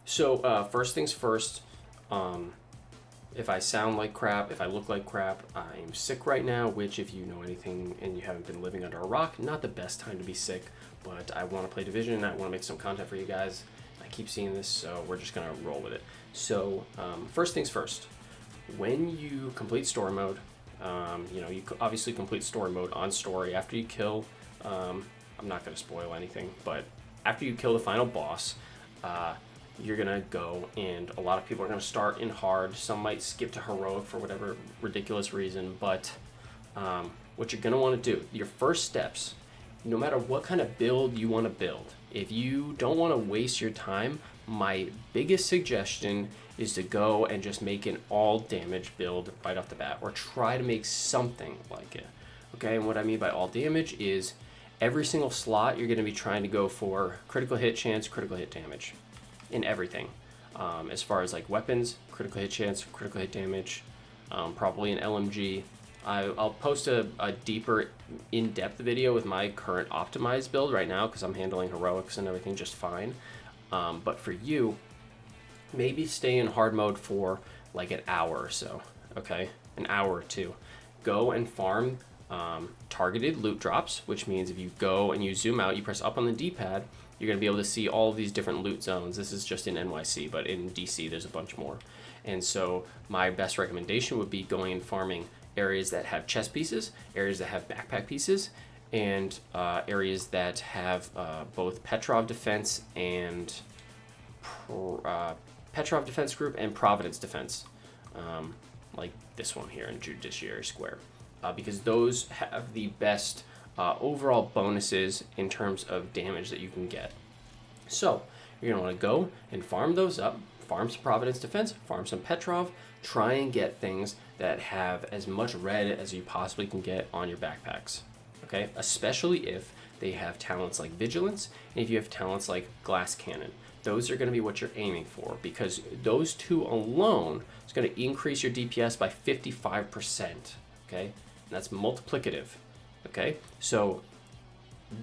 So first things first, if I sound like crap, if I look like crap, I'm sick right now, which if you know anything and you haven't been living under a rock, not the best time to be sick, but I want to play Division, I want to make some content for you guys. I keep seeing this, so we're just going to roll with it. So first things first, when you complete story mode, you obviously complete story mode on story after you kill, I'm not going to spoil anything, but after you kill the final boss, you're gonna go, and a lot of people are gonna start in hard. Some might skip to heroic for whatever ridiculous reason, but what you're gonna want to do, your first steps, no matter what kind of build you want to build, if you don't want to waste your time, my biggest suggestion is to go and just make an all damage build right off the bat, or try to make something like it. Okay, and what I mean by all damage is every single slot you're going to be trying to go for critical hit chance, critical hit damage in everything. As far as like weapons, critical hit chance, critical hit damage, probably an LMG. I'll post a deeper in-depth video with my current optimized build right now because I'm handling heroics and everything just fine. But for you, maybe stay in hard mode for like an hour or so, okay? An hour or two. Go and farm targeted loot drops, which means if you go and you zoom out, you press up on the D-pad, you're going to be able to see all of these different loot zones. This is just in NYC, but in DC there's a bunch more. And so my best recommendation would be going and farming areas that have chest pieces, areas that have backpack pieces, and areas that have both Petrov defense and Petrov defense group and Providence defense, like this one here in Judiciary Square, because those have the best overall bonuses in terms of damage that you can get. So you're going to want to go and farm those up, farm some Providence defense, farm some Petrov, try and get things that have as much red as you possibly can get on your backpacks, okay? Especially if they have talents like Vigilance, and if you have talents like Glass Cannon. Those are going to be what you're aiming for, because those two alone is going to increase your DPS by 55%, okay? And that's multiplicative. Okay, so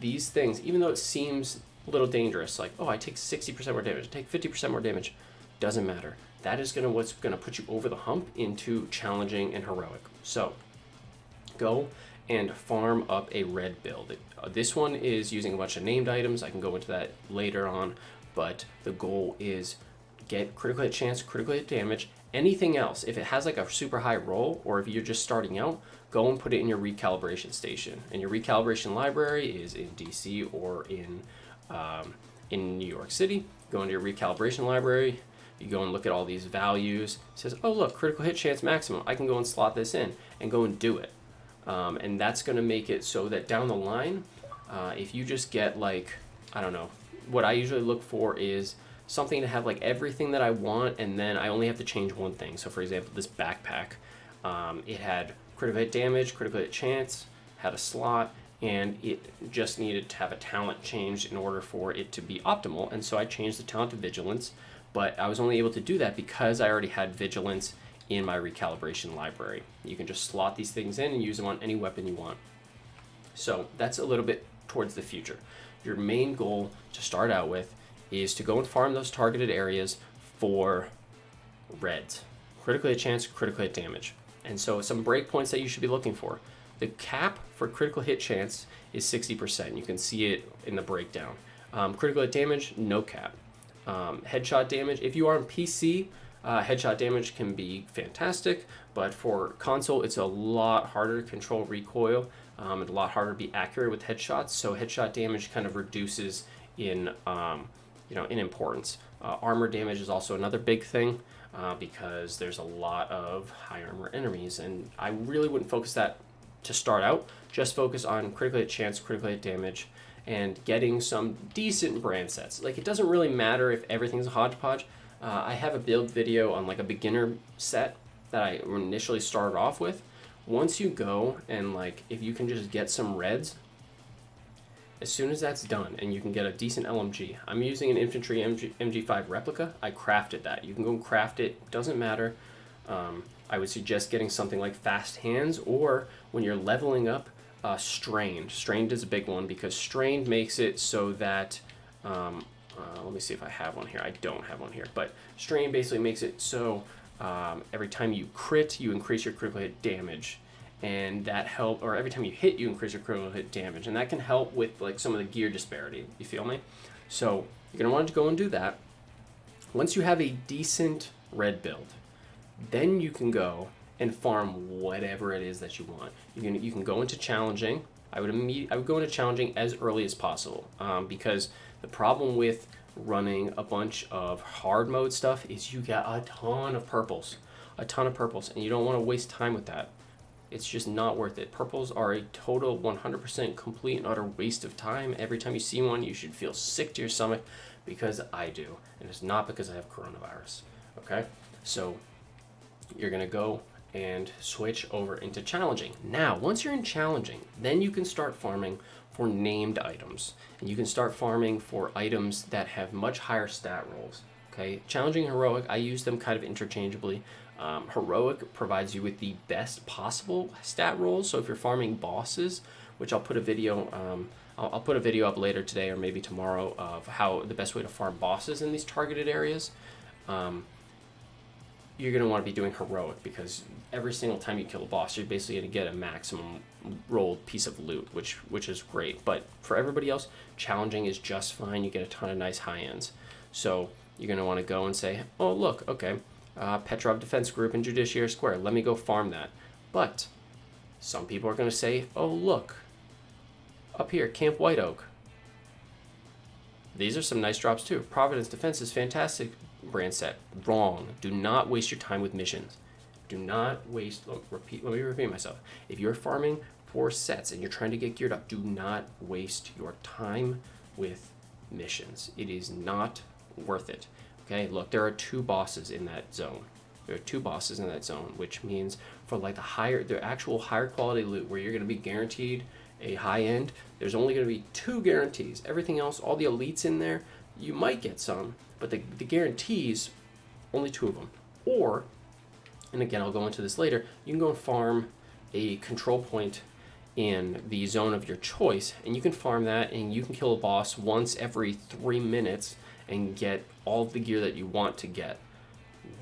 these things, even though it seems a little dangerous, like, oh, I take 60% more damage, I take 50% more damage, doesn't matter. That is what's gonna put you over the hump into challenging and heroic. So go and farm up a red build. This one is using a bunch of named items. I can go into that later on, but the goal is get critical hit chance, critical hit damage. Anything else, if it has like a super high roll, or if you're just starting out, go and put it in your recalibration station. And your recalibration library is in DC or in New York City. Go into your recalibration library, you go and look at all these values. It says, oh look, critical hit chance maximum. I can go and slot this in and go and do it. And that's gonna make it so that down the line, if you just get like, I don't know, what I usually look for is something to have like everything that I want, and then I only have to change one thing. So for example, this backpack, it had critical hit damage, critical hit chance, had a slot, and it just needed to have a talent changed in order for it to be optimal. And so I changed the talent to Vigilance, but I was only able to do that because I already had Vigilance in my recalibration library. You can just slot these things in and use them on any weapon you want. So that's a little bit towards the future. Your main goal to start out with is to go and farm those targeted areas for reds. Critical hit chance, critical hit damage. And so some breakpoints that you should be looking for. The cap for critical hit chance is 60%. You can see it in the breakdown. Critical hit damage, no cap. Headshot damage, if you are on PC, headshot damage can be fantastic, but for console, it's a lot harder to control recoil, and a lot harder to be accurate with headshots. So headshot damage kind of reduces in importance. Armor damage is also another big thing. Because there's a lot of high armor enemies, and I really wouldn't focus that to start out. Just focus on critical hit chance, critical hit damage, and getting some decent brand sets. Like, it doesn't really matter if everything's a hodgepodge. I have a build video on like a beginner set that I initially started off with. Once you go and like, if you can just get some reds, as soon as that's done and you can get a decent LMG, I'm using an infantry MG5 replica. I crafted that. You can go and craft it, doesn't matter. I would suggest getting something like fast hands, or when you're leveling up, strained. Strained is a big one because strained makes it so that, let me see if I have one here. I don't have one here, but strain basically makes it so every time you crit, you increase your critical hit damage, and that or every time you hit, you increase your critical hit damage, and that can help with like some of the gear disparity. You feel me? So you're gonna want to go and do that. Once you have a decent red build, then you can go and farm whatever it is that you want. You can go into challenging. I would go into challenging as early as possible, because the problem with running a bunch of hard mode stuff is you get a ton of purples, and you don't want to waste time with that. It's just not worth it. Purples are a total 100% complete and utter waste of time. Every time you see one, you should feel sick to your stomach, because I do, and it's not because I have coronavirus. Okay, so you're gonna go and switch over into challenging. Now, once you're in challenging, then you can start farming for named items, and you can start farming for items that have much higher stat rolls. Okay, challenging and heroic, I use them kind of interchangeably. Heroic provides you with the best possible stat rolls. So if you're farming bosses, which I'll put a video, I'll put a video up later today or maybe tomorrow of how the best way to farm bosses in these targeted areas. You're going to want to be doing heroic, because every single time you kill a boss, you're basically going to get a maximum rolled piece of loot, which is great. But for everybody else, challenging is just fine. You get a ton of nice high ends. So you're going to want to go and say, oh, look, okay, Petrov Defense Group in Judiciary Square. Let me go farm that. But some people are going to say, oh, look, up here, Camp White Oak. These are some nice drops too. Providence Defense is fantastic brand set. Wrong. Do not waste your time with missions. Do not waste, let me repeat myself. If you're farming for sets and you're trying to get geared up, do not waste your time with missions. It is not worth it. Okay, look, there are 2 bosses in that zone. There are 2 bosses in that zone, which means for like the actual higher quality loot where you're going to be guaranteed a high end, there's only going to be 2 guarantees. Everything else, all the elites in there, you might get some, but the guarantees, only 2 of them. Or, and again, I'll go into this later, you can go and farm a control point in the zone of your choice, and you can farm that, and you can kill a boss once every 3 minutes and get all the gear that you want to get.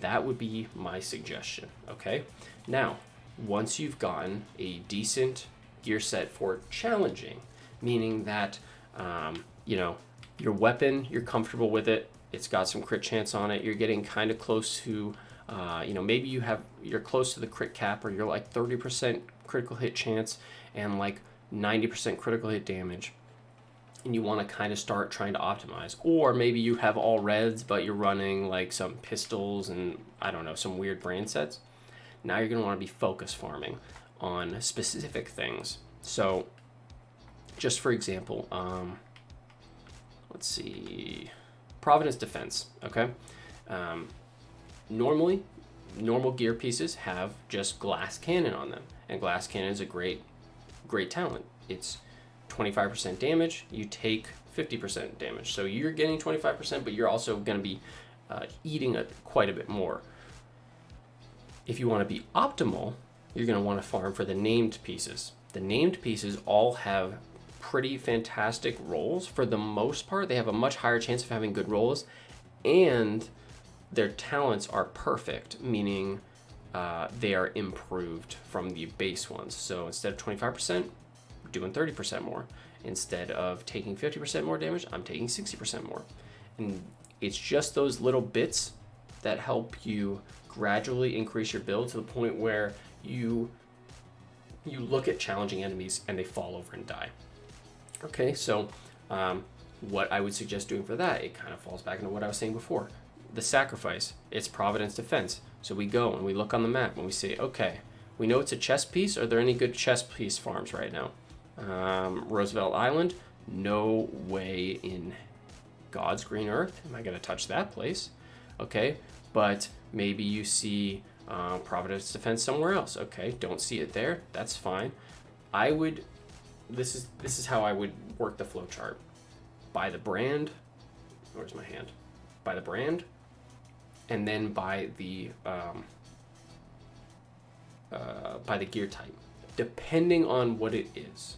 That would be my suggestion, okay? Now, once you've gotten a decent gear set for challenging, meaning that, your weapon, you're comfortable with it, it's got some crit chance on it, you're getting kind of close to, maybe you're close to the crit cap, or you're like 30% critical hit chance and like 90% critical hit damage, and you want to kind of start trying to optimize. Or maybe you have all reds, but you're running like some pistols and, I don't know, some weird brand sets. Now you're going to want to be focus farming on specific things. So, just for example, let's see, Providence Defense, okay? Normally, normal gear pieces have just glass cannon on them, and glass cannon is a great talent. It's 25% damage, you take 50% damage. So you're getting 25%, but you're also going to be eating quite a bit more. If you want to be optimal, you're going to want to farm for the named pieces. The named pieces all have pretty fantastic rolls. For the most part, they have a much higher chance of having good rolls, and their talents are perfect, meaning they are improved from the base ones. So instead of 25%, we're doing 30% more. Instead of taking 50% more damage, I'm taking 60% more. And it's just those little bits that help you gradually increase your build to the point where you look at challenging enemies and they fall over and die. Okay, so what I would suggest doing for that, it kind of falls back into what I was saying before. The sacrifice, it's Providence Defense. So we go and we look on the map and we say, okay, we know it's a chess piece. Are there any good chess piece farms right now? Roosevelt Island, no way in God's green earth am I going to touch that place. Okay, but maybe you see Providence Defense somewhere else. Okay, don't see it there. That's fine. This is how I would work the flow chart. By the brand, where's my hand? By the brand, and then by the gear type, depending on what it is.